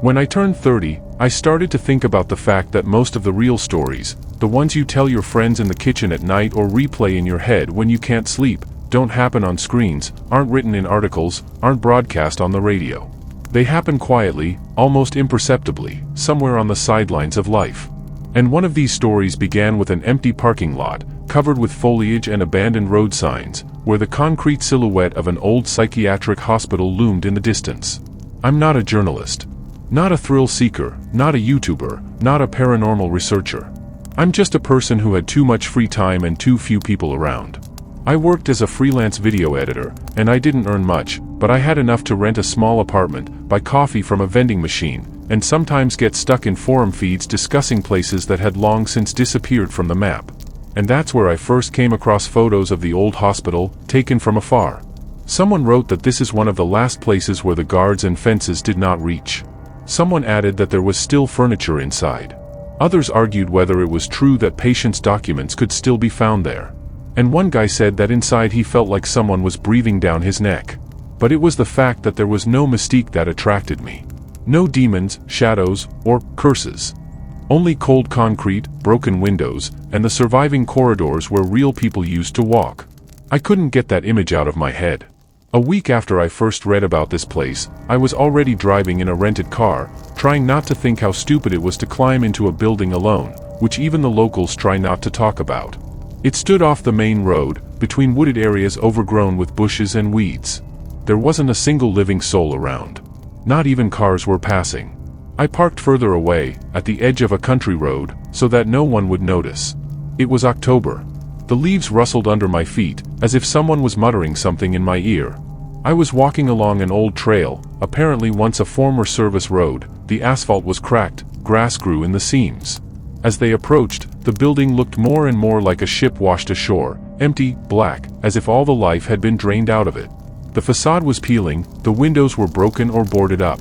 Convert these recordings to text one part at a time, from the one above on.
When I turned 30, I started to think about the fact that most of the real stories, the ones you tell your friends in the kitchen at night or replay in your head when you can't sleep, don't happen on screens, aren't written in articles, aren't broadcast on the radio. They happen quietly, almost imperceptibly, somewhere on the sidelines of life. And one of these stories began with an empty parking lot, covered with foliage and abandoned road signs, where the concrete silhouette of an old psychiatric hospital loomed in the distance. I'm not a journalist. Not a thrill seeker, not a YouTuber, not a paranormal researcher. I'm just a person who had too much free time and too few people around. I worked as a freelance video editor, and I didn't earn much, but I had enough to rent a small apartment, buy coffee from a vending machine, and sometimes get stuck in forum feeds discussing places that had long since disappeared from the map. And that's where I first came across photos of the old hospital, taken from afar. Someone wrote that this is one of the last places where the guards and fences did not reach. Someone added that there was still furniture inside. Others argued whether it was true that patients' documents could still be found there. And one guy said that inside he felt like someone was breathing down his neck. But it was the fact that there was no mystique that attracted me. No demons, shadows, or curses. Only cold concrete, broken windows, and the surviving corridors where real people used to walk. I couldn't get that image out of my head. A week after I first read about this place, I was already driving in a rented car, trying not to think how stupid it was to climb into a building alone, which even the locals try not to talk about. It stood off the main road, between wooded areas overgrown with bushes and weeds. There wasn't a single living soul around. Not even cars were passing. I parked further away, at the edge of a country road, so that no one would notice. It was October. The leaves rustled under my feet, as if someone was muttering something in my ear. I was walking along an old trail, apparently once a former service road. The asphalt was cracked, grass grew in the seams. As they approached, the building looked more and more like a ship washed ashore, empty, black, as if all the life had been drained out of it. The facade was peeling, the windows were broken or boarded up.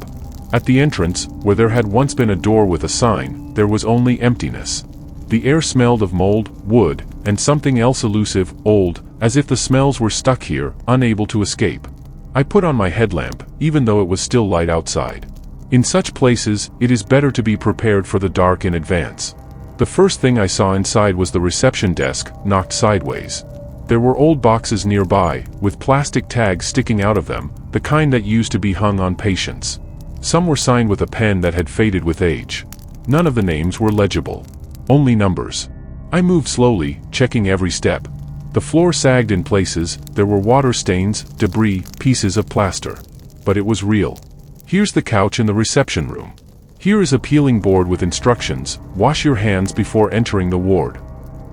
At the entrance, where there had once been a door with a sign, there was only emptiness. The air smelled of mold, wood, and something else elusive, old, as if the smells were stuck here, unable to escape. I put on my headlamp, even though it was still light outside. In such places, it is better to be prepared for the dark in advance. The first thing I saw inside was the reception desk, knocked sideways. There were old boxes nearby, with plastic tags sticking out of them, the kind that used to be hung on patients. Some were signed with a pen that had faded with age. None of the names were legible. Only numbers. I moved slowly, checking every step. The floor sagged in places, there were water stains, debris, pieces of plaster. But it was real. Here's the couch in the reception room. Here is a peeling board with instructions, wash your hands before entering the ward.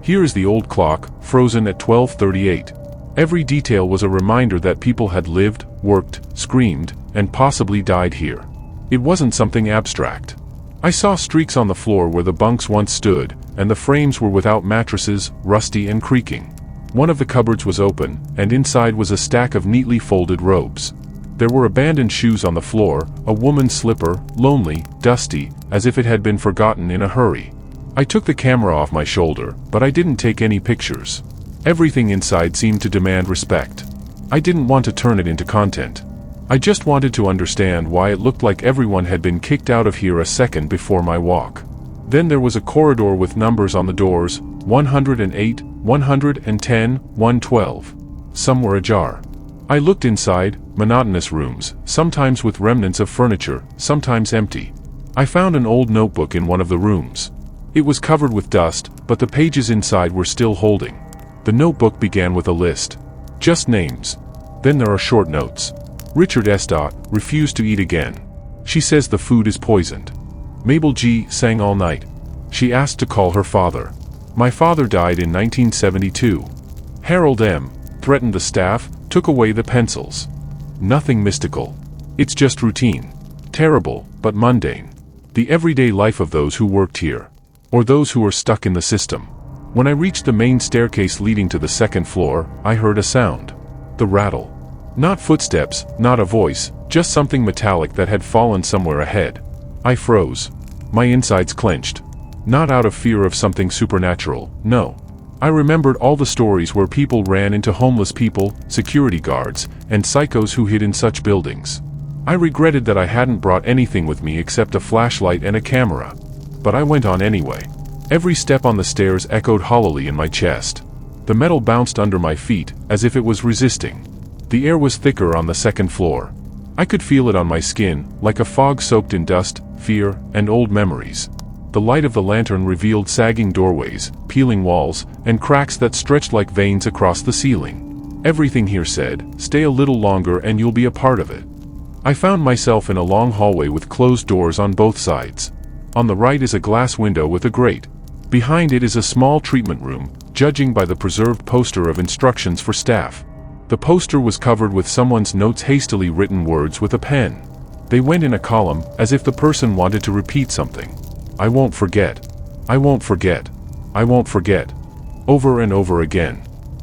Here is the old clock, frozen at 12:38. Every detail was a reminder that people had lived, worked, screamed, and possibly died here. It wasn't something abstract. I saw streaks on the floor where the bunks once stood, and the frames were without mattresses, rusty and creaking. One of the cupboards was open, and inside was a stack of neatly folded robes. There were abandoned shoes on the floor, a woman's slipper, lonely, dusty, as if it had been forgotten in a hurry. I took the camera off my shoulder, but I didn't take any pictures. Everything inside seemed to demand respect. I didn't want to turn it into content. I just wanted to understand why it looked like everyone had been kicked out of here a second before my walk. Then there was a corridor with numbers on the doors, 108, 110, 112. Some were ajar. I looked inside, monotonous rooms, sometimes with remnants of furniture, sometimes empty. I found an old notebook in one of the rooms. It was covered with dust, but the pages inside were still holding. The notebook began with a list. Just names. Then there are short notes. Richard S. refused to eat again. She says the food is poisoned. Mabel G. sang all night. She asked to call her father. My father died in 1972. Harold M. threatened the staff, took away the pencils. Nothing mystical. It's just routine. Terrible, but mundane. The everyday life of those who worked here. Or those who were stuck in the system. When I reached the main staircase leading to the second floor, I heard a sound. The rattle. Not footsteps, not a voice, just something metallic that had fallen somewhere ahead. I froze. My insides clenched. Not out of fear of something supernatural, no. I remembered all the stories where people ran into homeless people, security guards, and psychos who hid in such buildings. I regretted that I hadn't brought anything with me except a flashlight and a camera. But I went on anyway. Every step on the stairs echoed hollowly in my chest. The metal bounced under my feet, as if it was resisting. The air was thicker on the second floor. I could feel it on my skin, like a fog soaked in dust, fear, and old memories. The light of the lantern revealed sagging doorways, peeling walls, and cracks that stretched like veins across the ceiling. Everything here said, "Stay a little longer and you'll be a part of it." I found myself in a long hallway with closed doors on both sides. On the right is a glass window with a grate. Behind it is a small treatment room, judging by the preserved poster of instructions for staff. The poster was covered with someone's notes, hastily written words with a pen. They went in a column, as if the person wanted to repeat something. "I won't forget. I won't forget. I won't forget." Over and over again.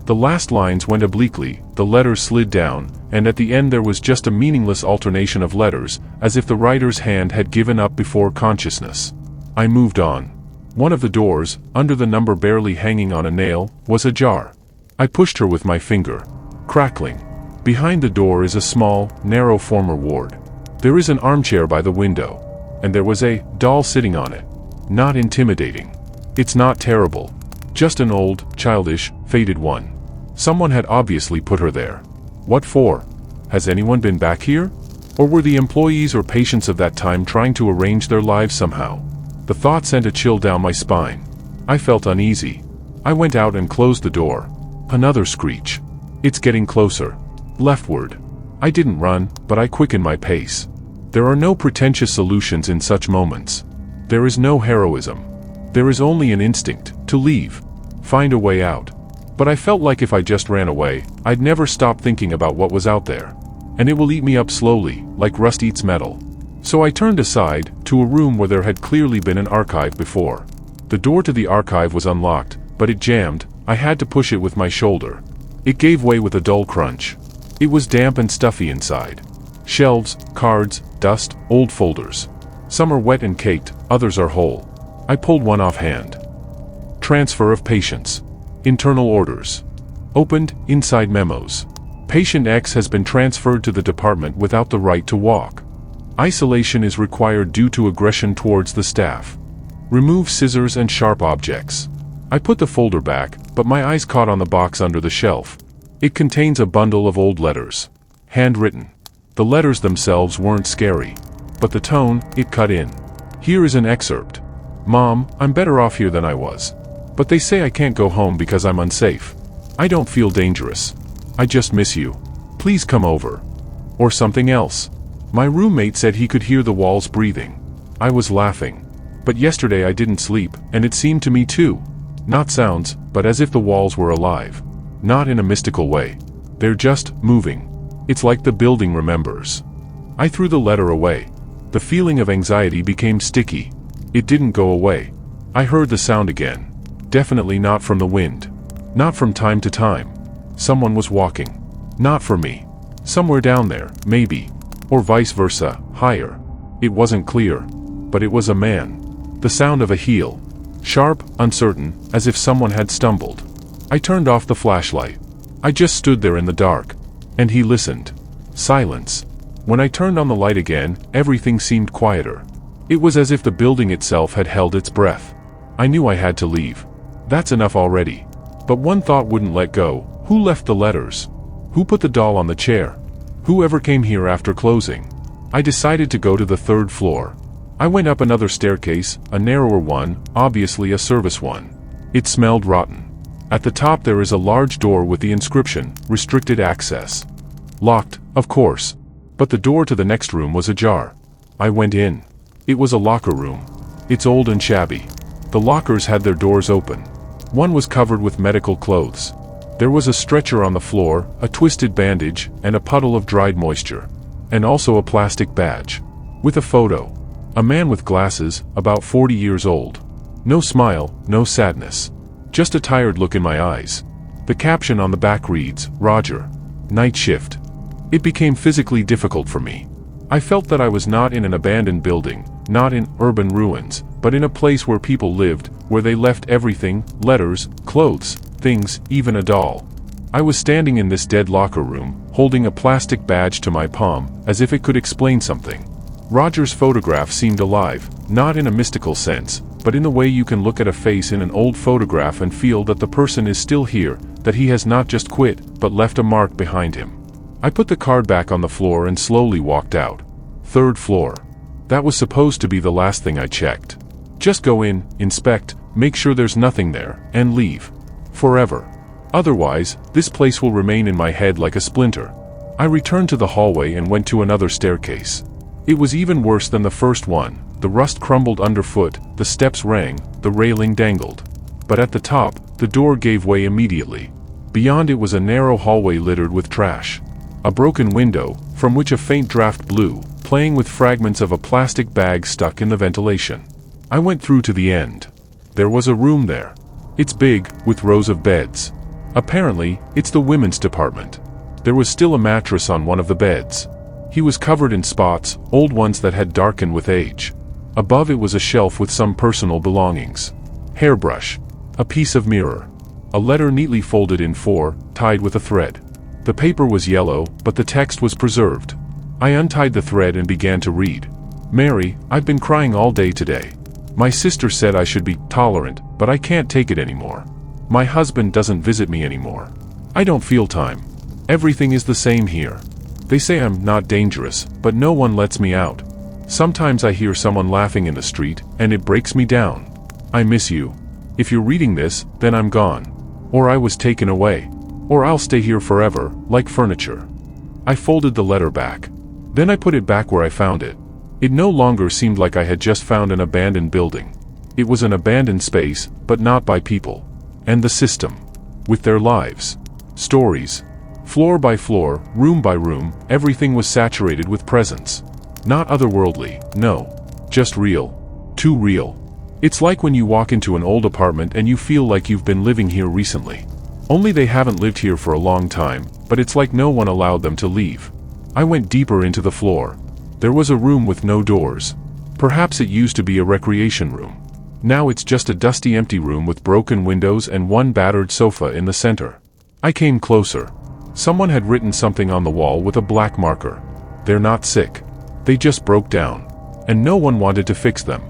The last lines went obliquely, the letters slid down, and at the end there was just a meaningless alternation of letters, as if the writer's hand had given up before consciousness. I moved on. One of the doors, under the number barely hanging on a nail, was ajar. I pushed her with my finger. Crackling. Behind the door is a small, narrow former ward. There is an armchair by the window. And there was a doll sitting on it. Not intimidating. It's not terrible. Just an old, childish, faded one. Someone had obviously put her there. What for? Has anyone been back here? Or were the employees or patients of that time trying to arrange their lives somehow? The thought sent a chill down my spine. I felt uneasy. I went out and closed the door. Another screech. It's getting closer. Leftward. I didn't run, but I quickened my pace. There are no pretentious solutions in such moments. There is no heroism. There is only an instinct to leave. Find a way out. But I felt like if I just ran away, I'd never stop thinking about what was out there. And it will eat me up slowly, like rust eats metal. So I turned aside, to a room where there had clearly been an archive before. The door to the archive was unlocked, but it jammed. I had to push it with my shoulder. It gave way with a dull crunch. It was damp and stuffy inside. Shelves, cards, dust, old folders. Some are wet and caked, others are whole. I pulled one offhand. Transfer of patients. Internal orders. Opened, inside memos. Patient X has been transferred to the department without the right to walk. Isolation is required due to aggression towards the staff. Remove scissors and sharp objects. I put the folder back, but my eyes caught on the box under the shelf. It contains a bundle of old letters. Handwritten. The letters themselves weren't scary. But the tone, it cut in. Here is an excerpt. "Mom, I'm better off here than I was. But they say I can't go home because I'm unsafe. I don't feel dangerous. I just miss you. Please come over." Or something else. "My roommate said he could hear the walls breathing." I was laughing. But yesterday I didn't sleep, and it seemed to me too. Not sounds, but as if the walls were alive. Not in a mystical way. They're just moving. It's like the building remembers. I threw the letter away. The feeling of anxiety became sticky. It didn't go away. I heard the sound again. Definitely not from the wind. Not from time to time. Someone was walking. Not for me. Somewhere down there, maybe. Or vice versa, higher. It wasn't clear. But it was a man. The sound of a heel. Sharp, uncertain, as if someone had stumbled. I turned off the flashlight. I just stood there in the dark. And he listened. Silence. When I turned on the light again, everything seemed quieter. It was as if the building itself had held its breath. I knew I had to leave. That's enough already. But one thought wouldn't let go. Who left the letters? Who put the doll on the chair? Whoever came here after closing? I decided to go to the third floor. I went up another staircase, a narrower one, obviously a service one. It smelled rotten. At the top there is a large door with the inscription, "Restricted Access." Locked, of course. But the door to the next room was ajar. I went in. It was a locker room. It's old and shabby. The lockers had their doors open. One was covered with medical clothes. There was a stretcher on the floor, a twisted bandage, and a puddle of dried moisture. And also a plastic badge. With a photo. A man with glasses, about 40 years old. No smile, no sadness. Just a tired look in my eyes. The caption on the back reads, "Roger. Night shift." It became physically difficult for me. I felt that I was not in an abandoned building, not in urban ruins, but in a place where people lived, where they left everything, letters, clothes, things, even a doll. I was standing in this dead locker room, holding a plastic badge to my palm, as if it could explain something. Roger's photograph seemed alive, not in a mystical sense, but in the way you can look at a face in an old photograph and feel that the person is still here, that he has not just quit, but left a mark behind him. I put the card back on the floor and slowly walked out. 3rd floor. That was supposed to be the last thing I checked. Just go in, inspect, make sure there's nothing there, and leave. Forever. Otherwise, this place will remain in my head like a splinter. I returned to the hallway and went to another staircase. It was even worse than the first one. The rust crumbled underfoot, the steps rang, the railing dangled. But at the top, the door gave way immediately. Beyond it was a narrow hallway littered with trash. A broken window, from which a faint draft blew, playing with fragments of a plastic bag stuck in the ventilation. I went through to the end. There was a room there. It's big, with rows of beds. Apparently, it's the women's department. There was still a mattress on one of the beds. He was covered in spots, old ones that had darkened with age. Above it was a shelf with some personal belongings. Hairbrush. A piece of mirror. A letter neatly folded in 4, tied with a thread. The paper was yellow, but the text was preserved. I untied the thread and began to read. Mary, I've been crying all day today. My sister said I should be tolerant, but I can't take it anymore. My husband doesn't visit me anymore. I don't feel time. Everything is the same here. They say I'm not dangerous, but no one lets me out. Sometimes I hear someone laughing in the street, and it breaks me down. I miss you. If you're reading this, then I'm gone. Or I was taken away. Or I'll stay here forever, like furniture. I folded the letter back. Then I put it back where I found it. It no longer seemed like I had just found an abandoned building. It was an abandoned space, but not by people. And the system. With their lives. Stories. Floor by floor, room by room, everything was saturated with presence. Not otherworldly, no. Just real. Too real. It's like when you walk into an old apartment and you feel like you've been living here recently. Only they haven't lived here for a long time, but it's like no one allowed them to leave. I went deeper into the floor. There was a room with no doors. Perhaps it used to be a recreation room. Now it's just a dusty empty room with broken windows and one battered sofa in the center. I came closer. Someone had written something on the wall with a black marker. They're not sick. They just broke down. And no one wanted to fix them.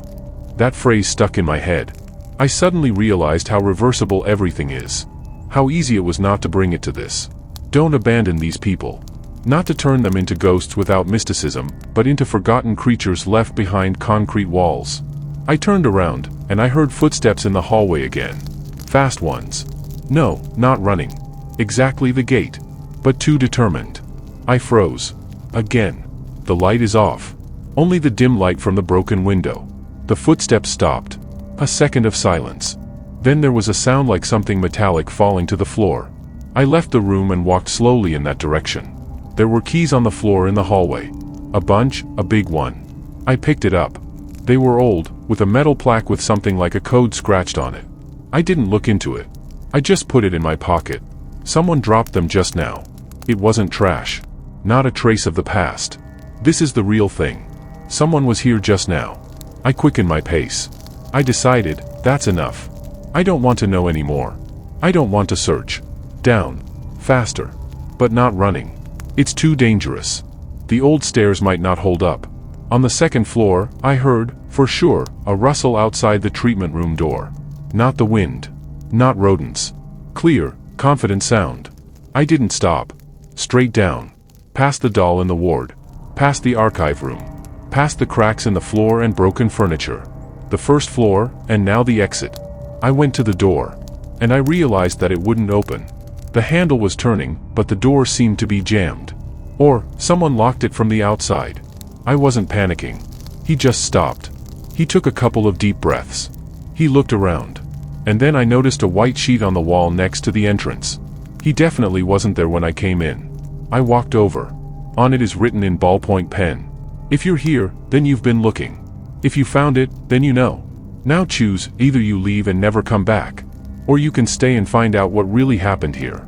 That phrase stuck in my head. I suddenly realized how reversible everything is. How easy it was not to bring it to this. Don't abandon these people. Not to turn them into ghosts without mysticism, but into forgotten creatures left behind concrete walls. I turned around, and I heard footsteps in the hallway again. Fast ones. No, not running. Exactly the gate. But too determined. I froze. Again. The light is off. Only the dim light from the broken window. The footsteps stopped. A second of silence. Then there was a sound like something metallic falling to the floor. I left the room and walked slowly in that direction. There were keys on the floor in the hallway. A bunch, a big one. I picked it up. They were old, with a metal plaque with something like a code scratched on it. I didn't look into it. I just put it in my pocket. Someone dropped them just now. It wasn't trash. Not a trace of the past. This is the real thing. Someone was here just now. I quickened my pace. I decided, that's enough. I don't want to know anymore. I don't want to search. Down. Faster. But not running. It's too dangerous. The old stairs might not hold up. On the second floor, I heard, for sure, a rustle outside the treatment room door. Not the wind. Not rodents. Clear, confident sound. I didn't stop. Straight down. Past the doll in the ward. Past the archive room. Past the cracks in the floor and broken furniture. The first floor, and now the exit. I went to the door. And I realized that it wouldn't open. The handle was turning, but the door seemed to be jammed. Or, someone locked it from the outside. I wasn't panicking. He just stopped. He took a couple of deep breaths. He looked around. And then I noticed a white sheet on the wall next to the entrance. He definitely wasn't there when I came in. I walked over. On it is written in ballpoint pen. If you're here, then you've been looking. If you found it, then you know. Now choose, either you leave and never come back. Or you can stay and find out what really happened here.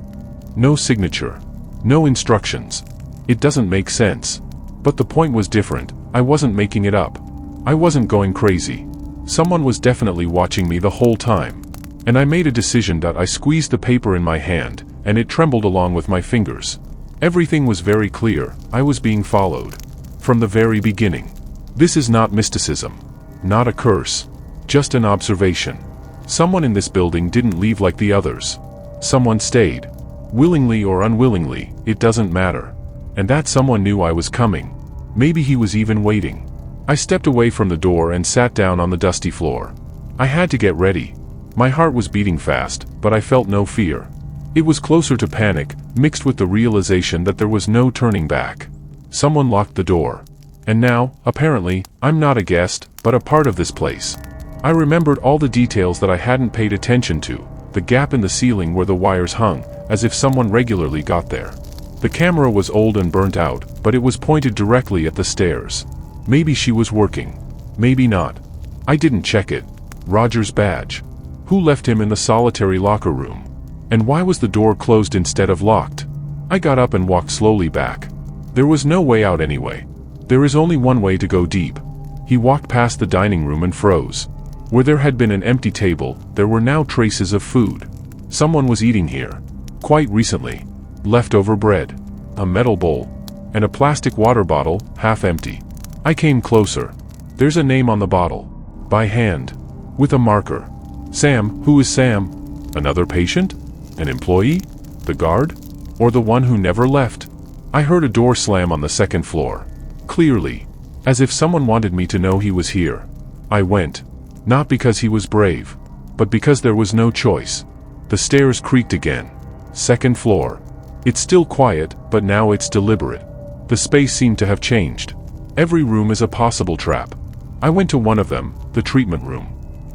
No signature. No instructions. It doesn't make sense. But the point was different. I wasn't making it up. I wasn't going crazy. Someone was definitely watching me the whole time. And I made a decision that I squeezed the paper in my hand, and it trembled along with my fingers. Everything was very clear. I was being followed. From the very beginning. This is not mysticism. Not a curse. Just an observation. Someone in this building didn't leave like the others. Someone stayed. Willingly or unwillingly, it doesn't matter. And that someone knew I was coming. Maybe he was even waiting. I stepped away from the door and sat down on the dusty floor. I had to get ready. My heart was beating fast, but I felt no fear. It was closer to panic, mixed with the realization that there was no turning back. Someone locked the door. And now, apparently, I'm not a guest, but a part of this place. I remembered all the details that I hadn't paid attention to, the gap in the ceiling where the wires hung, as if someone regularly got there. The camera was old and burnt out, but it was pointed directly at the stairs. Maybe she was working. Maybe not. I didn't check it. Roger's badge. Who left him in the solitary locker room? And why was the door closed instead of locked? I got up and walked slowly back. There was no way out anyway. There is only one way to go deep. He walked past the dining room and froze. Where there had been an empty table, there were now traces of food. Someone was eating here. Quite recently. Leftover bread. A metal bowl. And a plastic water bottle, half empty. I came closer. There's a name on the bottle. By hand. With a marker. Sam. Who is Sam? Another patient? An employee? The guard? Or the one who never left? I heard a door slam on the second floor. Clearly. As if someone wanted me to know he was here. I went. Not because he was brave. But because there was no choice. The stairs creaked again. Second floor. It's still quiet, but now it's deliberate. The space seemed to have changed. Every room is a possible trap. I went to one of them, the treatment room.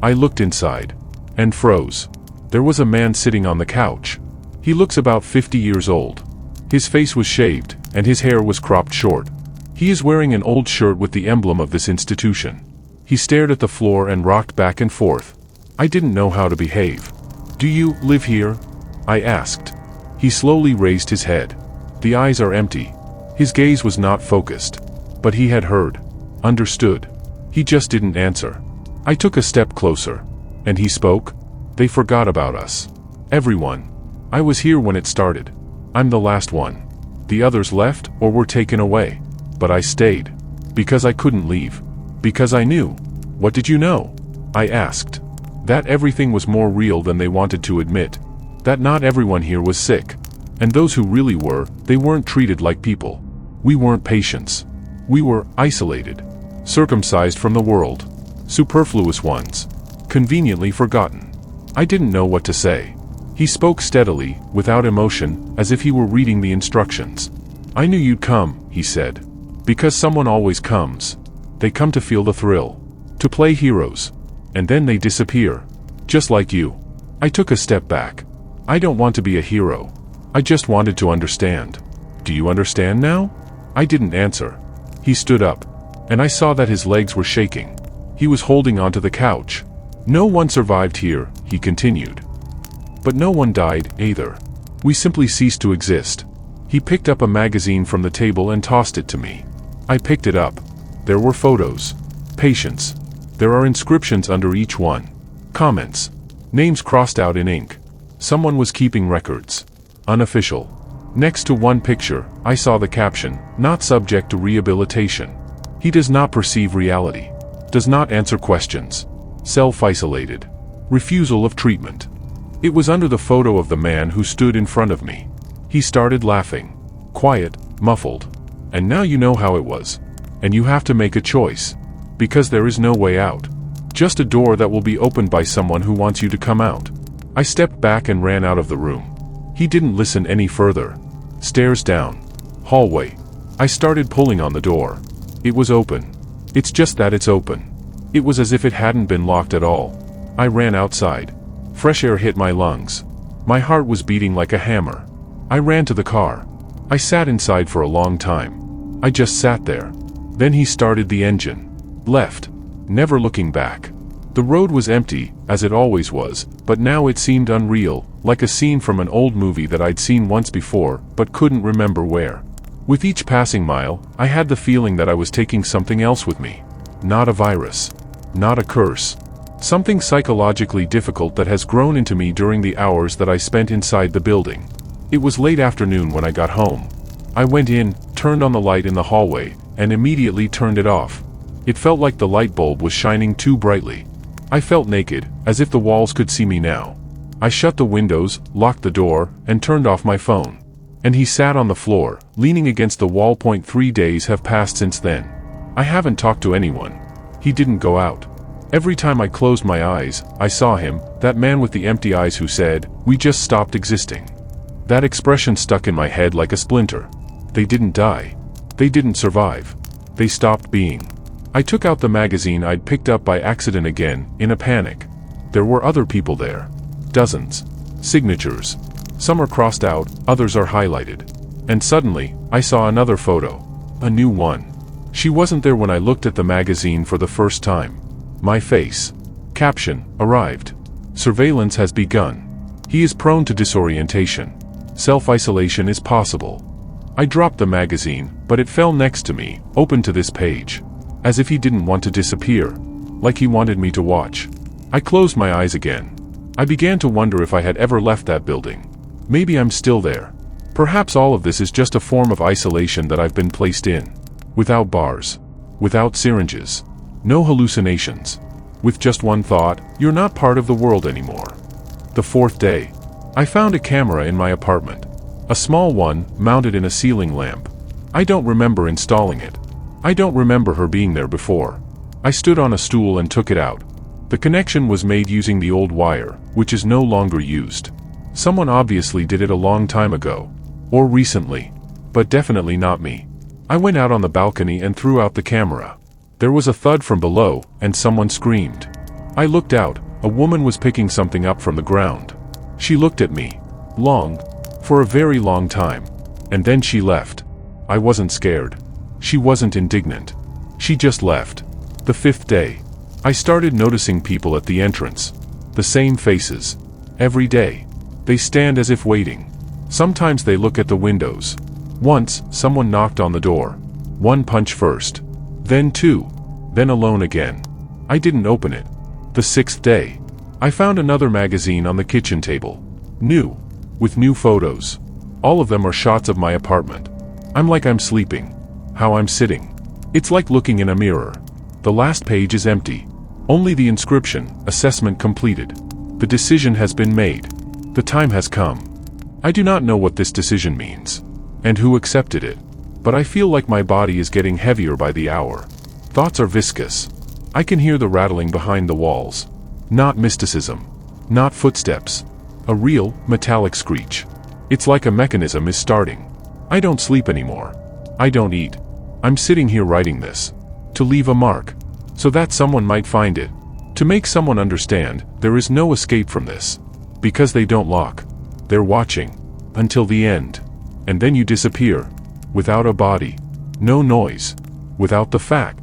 I looked inside. And froze. There was a man sitting on the couch. He looks about 50 years old. His face was shaved, and his hair was cropped short. He is wearing an old shirt with the emblem of this institution. He stared at the floor and rocked back and forth. I didn't know how to behave. "Do you live here?" I asked. He slowly raised his head. The eyes are empty. His gaze was not focused. But he had heard. Understood. He just didn't answer. I took a step closer. And he spoke. "They forgot about us. Everyone. I was here when it started. I'm the last one. The others left or were taken away. But I stayed. Because I couldn't leave. Because I knew." "What did you know?" I asked. "That everything was more real than they wanted to admit. That not everyone here was sick. And those who really were, they weren't treated like people. We weren't patients. We were isolated. Circumcised from the world. Superfluous ones. Conveniently forgotten." I didn't know what to say. He spoke steadily, without emotion, as if he were reading the instructions. "I knew you'd come," he said. "Because someone always comes. They come to feel the thrill. To play heroes. And then they disappear. Just like you." I took a step back. "I don't want to be a hero. I just wanted to understand." "Do you understand now?" I didn't answer. He stood up. And I saw that his legs were shaking. He was holding onto the couch. "No one survived here," he continued. "But no one died, either. We simply ceased to exist." He picked up a magazine from the table and tossed it to me. I picked it up. There were photos. Patients. There are inscriptions under each one. Comments. Names crossed out in ink. Someone was keeping records. Unofficial. Next to one picture, I saw the caption, "Not subject to rehabilitation. He does not perceive reality. Does not answer questions. Self-isolated. Refusal of treatment." It was under the photo of the man who stood in front of me. He started laughing. Quiet, muffled. "And now you know how it was. And you have to make a choice. Because there is no way out. Just a door that will be opened by someone who wants you to come out." I stepped back and ran out of the room. He didn't listen any further. Stairs down. Hallway. I started pulling on the door. It was open. It's just that it's open. It was as if it hadn't been locked at all. I ran outside. Fresh air hit my lungs. My heart was beating like a hammer. I ran to the car. I sat inside for a long time. I just sat there. Then he started the engine. Left. Never looking back. The road was empty, as it always was, but now it seemed unreal, like a scene from an old movie that I'd seen once before, but couldn't remember where. With each passing mile, I had the feeling that I was taking something else with me. Not a virus. Not a curse. Something psychologically difficult that has grown into me during the hours that I spent inside the building. It was late afternoon when I got home. I went in, turned on the light in the hallway, and immediately turned it off. It felt like the light bulb was shining too brightly. I felt naked, as if the walls could see me now. I shut the windows, locked the door, and turned off my phone. And he sat on the floor, leaning against the wall. 3 days have passed since then. I haven't talked to anyone. He didn't go out. Every time I closed my eyes, I saw him, that man with the empty eyes who said, "We just stopped existing." That expression stuck in my head like a splinter. They didn't die. They didn't survive. They stopped being. I took out the magazine I'd picked up by accident again, in a panic. There were other people there. Dozens. Signatures. Some are crossed out, others are highlighted. And suddenly, I saw another photo. A new one. She wasn't there when I looked at the magazine for the first time. My face. Caption, arrived. Surveillance has begun. He is prone to disorientation. Self-isolation is possible. I dropped the magazine, but it fell next to me, open to this page. As if he didn't want to disappear. Like he wanted me to watch. I closed my eyes again. I began to wonder if I had ever left that building. Maybe I'm still there. Perhaps all of this is just a form of isolation that I've been placed in. Without bars. Without syringes. No hallucinations. With just one thought, you're not part of the world anymore. The 4th day. I found a camera in my apartment. A small one, mounted in a ceiling lamp. I don't remember installing it. I don't remember her being there before. I stood on a stool and took it out. The connection was made using the old wire, which is no longer used. Someone obviously did it a long time ago. Or recently. But definitely not me. I went out on the balcony and threw out the camera. There was a thud from below, and someone screamed. I looked out. A woman was picking something up from the ground. She looked at me. Long. For a very long time. And then she left. I wasn't scared. She wasn't indignant. She just left. The 5th day. I started noticing people at the entrance. The same faces. Every day. They stand as if waiting. Sometimes they look at the windows. Once, someone knocked on the door. 1 punch first. Then 2. Then alone again. I didn't open it. The 6th day. I found another magazine on the kitchen table. New. With new photos. All of them are shots of my apartment. I'm like I'm sleeping. How I'm sitting. It's like looking in a mirror. The last page is empty. Only the inscription, assessment completed. The decision has been made. The time has come. I do not know what this decision means. And who accepted it. But I feel like my body is getting heavier by the hour. Thoughts are viscous. I can hear the rattling behind the walls. Not mysticism. Not footsteps. A real, metallic screech. It's like a mechanism is starting. I don't sleep anymore. I don't eat. I'm sitting here writing this. To leave a mark. So that someone might find it. To make someone understand, there is no escape from this. Because they don't lock. They're watching. Until the end. And then you disappear. Without a body. No noise. Without the fact